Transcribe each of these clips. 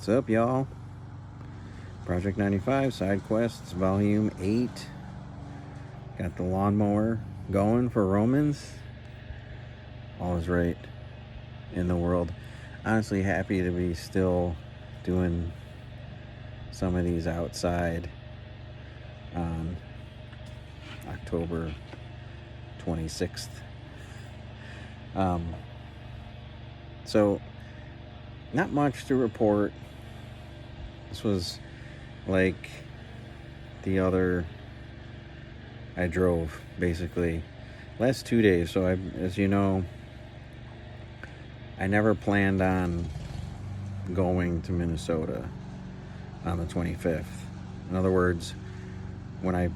What's up, y'all? Project 95 Side Quests Volume 8. Got the lawnmower going for Romans. All is right in the world. Honestly, happy to be still doing some of these outside on October 26th. So, not much to report. This was like the other I drove, basically. Last 2 days. So, as you know, I never planned on going to Minnesota on the 25th. In other words, when I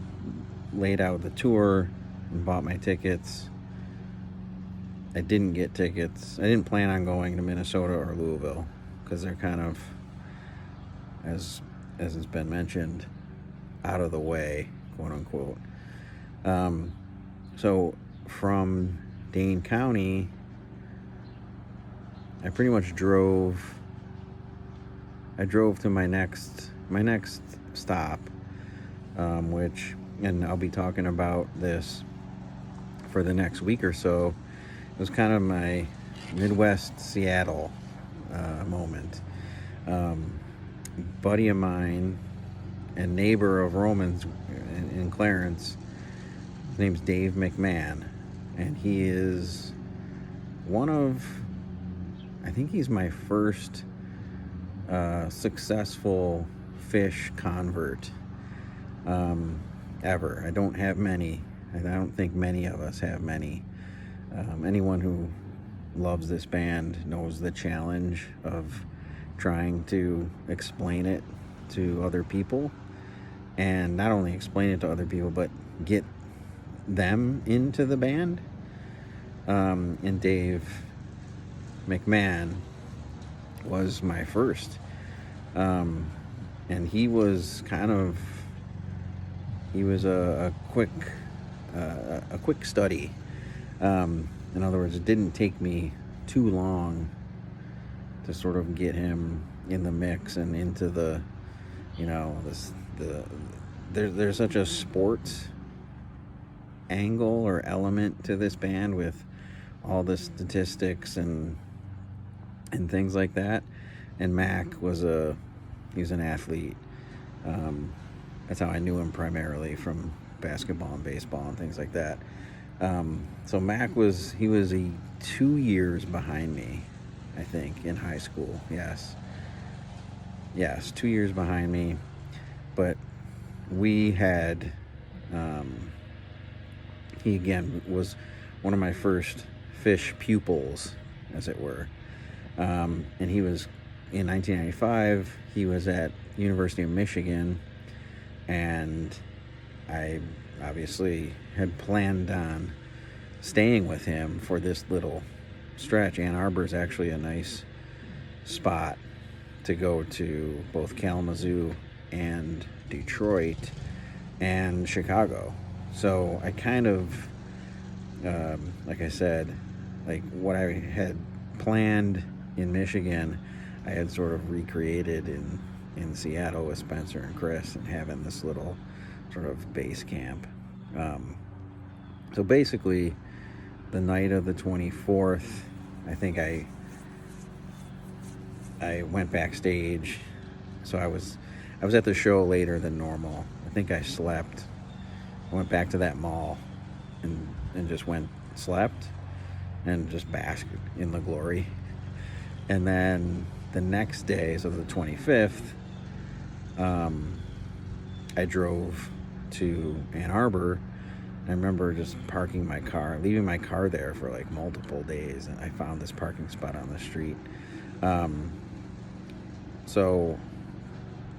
laid out the tour and bought my tickets, I didn't get tickets. I didn't plan on going to Minnesota or Louisville because they're kind of, as has been mentioned, out of the way, quote unquote. So from Dane County, I pretty much drove to my next stop, which, and I'll be talking about this for the next week or so. It was kind of my Midwest Seattle moment. Buddy of mine and neighbor of Romans in Clarence, his name's Dave McMahon, and he is I think he's my first successful fish convert ever. I don't have many. I don't think many of us have many. Anyone who loves this band knows the challenge of trying to explain it to other people, and not only explain it to other people, but get them into the band. And Dave McMahon was my first, and he was a quick study. In other words, it didn't take me too long to sort of get him in the mix and into the, there's such a sports angle or element to this band with all the statistics and things like that. And Mac he's an athlete. That's how I knew him primarily, from basketball and baseball and things like that. So Mac was 2 years behind me, I think, in high school. Yes, 2 years behind me. But we had, he again was one of my first fish pupils, as it were. And he was, in 1995, he was at University of Michigan, and I obviously had planned on staying with him for this little stretch. Ann Arbor is actually a nice spot to go to, both Kalamazoo and Detroit and Chicago. So I kind of, like I said, like what I had planned in Michigan, I had sort of recreated in Seattle with Spencer and Chris, and having this little sort of base camp. So basically, the night of the 24th, I think I went backstage. So I was at the show later than normal. I think I slept. I went back to that mall and just slept and just basked in the glory. And then the next day, so the 25th, I drove to Ann Arbor. I remember just leaving my car there for like multiple days, and I found this parking spot on the street. So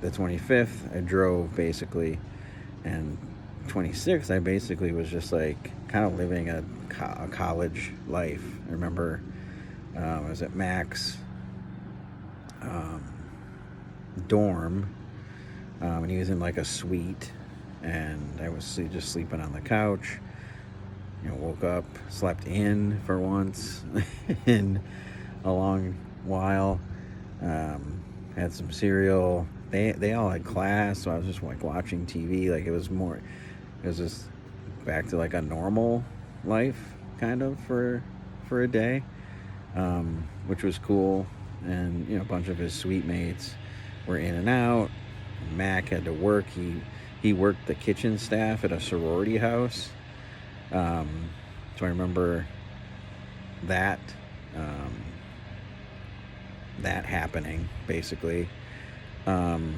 the 25th, I drove basically, and 26th, I basically was just like kind of living a college life. I remember I was at Mac's dorm, and he was in like a suite, and I was just sleeping on the couch. Woke up, slept in for once in a long while. had some cereal. They all had class, so I was just like watching TV. Like it was just back to like a normal life kind of for a day, which was cool. And a bunch of his suite mates were in and out. Mac had to work. He worked the kitchen staff at a sorority house. So I remember that that happening basically. And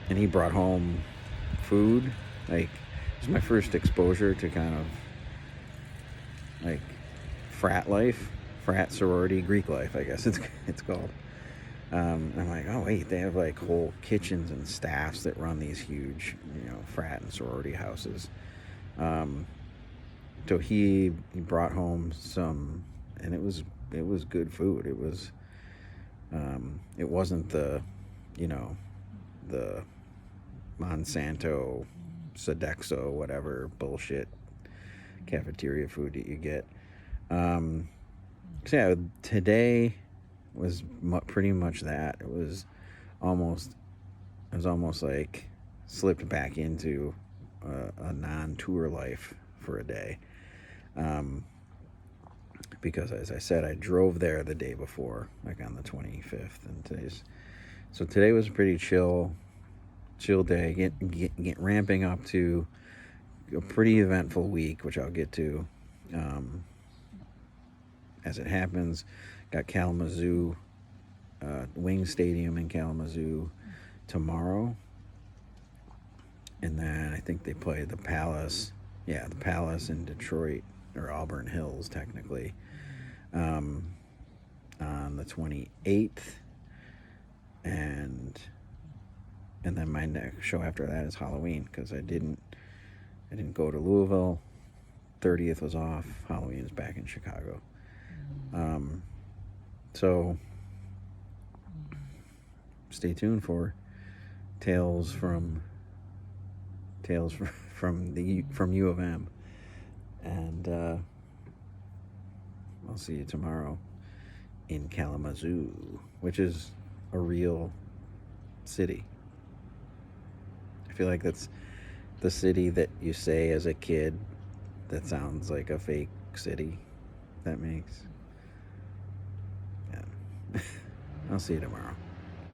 he brought home food. Like it was my first exposure to kind of like frat life, frat sorority, Greek life, I guess it's called. And I'm like, oh wait, they have like whole kitchens and staffs that run these huge, frat and sorority houses. So he brought home some, and it was good food. It wasn't the Monsanto, Sodexo, whatever bullshit cafeteria food that you get. So yeah, today was pretty much that. It was almost like slipped back into a non-tour life for a day, because as I said, I drove there the day before, like on the 25th, and today was a pretty chill day. Get ramping up to a pretty eventful week, which I'll get to as it happens. Got Kalamazoo, Wing Stadium in Kalamazoo tomorrow, and then I think they play the Palace. Yeah, the Palace in Detroit, or Auburn Hills technically, on the 28th, and then my next show after that is Halloween, because I didn't go to Louisville. 30th was off. Halloween is back in Chicago. So stay tuned for tales from U of M, and I'll see you tomorrow in Kalamazoo, which is a real city. I feel like that's the city that you say as a kid that sounds like a fake city. That makes... Yeah. I'll see you tomorrow.